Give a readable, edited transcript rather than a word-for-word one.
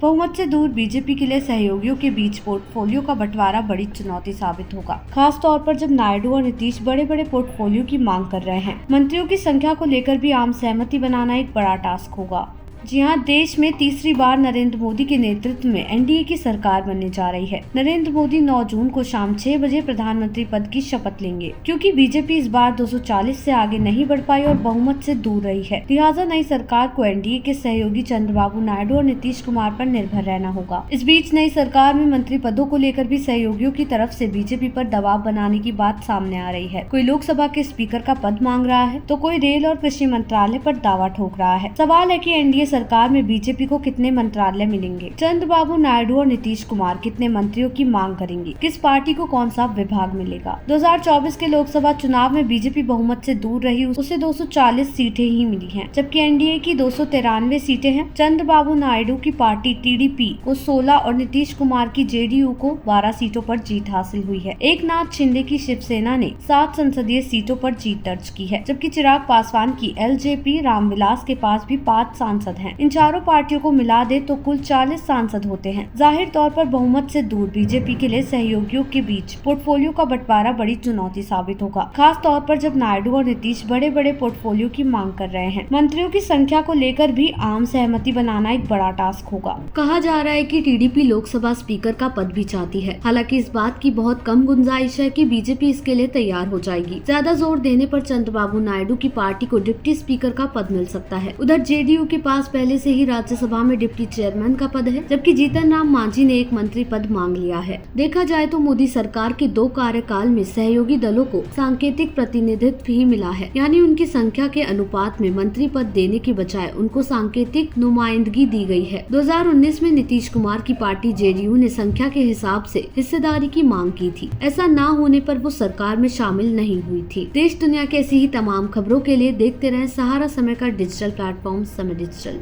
बहुमत से दूर बीजेपी के लिए सहयोगियों के बीच पोर्टफोलियो का बंटवारा बड़ी चुनौती साबित होगा, खास तौर पर जब नायडू और नीतीश बड़े बड़े पोर्टफोलियो की मांग कर रहे हैं। मंत्रियों की संख्या को लेकर भी आम सहमति बनाना एक बड़ा टास्क होगा। जी हाँ, देश में तीसरी बार नरेंद्र मोदी के नेतृत्व में एनडीए की सरकार बनने जा रही है। नरेंद्र मोदी 9 जून को शाम 6 बजे प्रधानमंत्री पद की शपथ लेंगे। क्योंकि बीजेपी इस बार 240 से आगे नहीं बढ़ पाई और बहुमत से दूर रही है, लिहाजा नई सरकार को एनडीए के सहयोगी चंद्रबाबू नायडू और नीतीश कुमार पर निर्भर रहना होगा। इस बीच नई सरकार में मंत्री पदों को लेकर भी सहयोगियों की तरफ से बीजेपी पर दबाव बनाने की बात सामने आ रही है। कोई लोकसभा के स्पीकर का पद मांग रहा है तो कोई रेल और कृषि मंत्रालय पर दावा ठोक रहा है। सवाल है कि एनडीए सरकार में बीजेपी को कितने मंत्रालय मिलेंगे, चंद्रबाबू नायडू और नीतीश कुमार कितने मंत्रियों की मांग करेंगे, किस पार्टी को कौन सा विभाग मिलेगा। 2024 के लोकसभा चुनाव में बीजेपी बहुमत से दूर रही, उसे 240 सीटें ही मिली हैं, जबकि एनडीए की 293 सीटें हैं। चंद्रबाबू नायडू की पार्टी टीडीपी को 16 और नीतीश कुमार की जेडीयू को 12 सीटों पर जीत हासिल हुई है। एकनाथ शिंदे की शिवसेना ने 7 संसदीय सीटों पर जीत दर्ज की है, जबकि चिराग पासवान की एलजेपी रामविलास के पास भी 5 सांसद हैं। इन चारों पार्टियों को मिला दे तो कुल 40 सांसद होते हैं। जाहिर तौर पर बहुमत से दूर बीजेपी के लिए सहयोगियों के बीच पोर्टफोलियो का बंटवारा बड़ी चुनौती साबित होगा, खास तौर पर जब नायडू और नीतीश बड़े बड़े पोर्टफोलियो की मांग कर रहे हैं। मंत्रियों की संख्या को लेकर भी आम सहमति बनाना एक बड़ा टास्क होगा। कहा जा रहा है कि टीडीपी लोकसभा स्पीकर का पद भी चाहती है। हालांकि इस बात की बहुत कम गुंजाइश है कि बीजेपी इसके लिए तैयार हो जाएगी। ज्यादा जोर देने पर चंद्रबाबू नायडू की पार्टी को डिप्टी स्पीकर का पद मिल सकता है। उधर जेडीयू के पास पहले से ही राज्यसभा में डिप्टी चेयरमैन का पद है, जबकि जीतन राम मांझी ने एक मंत्री पद मांग लिया है। देखा जाए तो मोदी सरकार के 2 कार्यकाल में सहयोगी दलों को सांकेतिक प्रतिनिधित्व ही मिला है, यानी उनकी संख्या के अनुपात में मंत्री पद देने की बजाय उनको सांकेतिक नुमाइंदगी दी गई है। 2019 में नीतीश कुमार की पार्टी जेडीयू ने संख्या के हिसाब से हिस्सेदारी की मांग की थी। ऐसा न होने पर वो सरकार में शामिल नहीं हुई थी। देश दुनिया की ऐसी ही तमाम खबरों के लिए देखते रहें सहारा समय का डिजिटल प्लेटफॉर्म समय डिजिटल।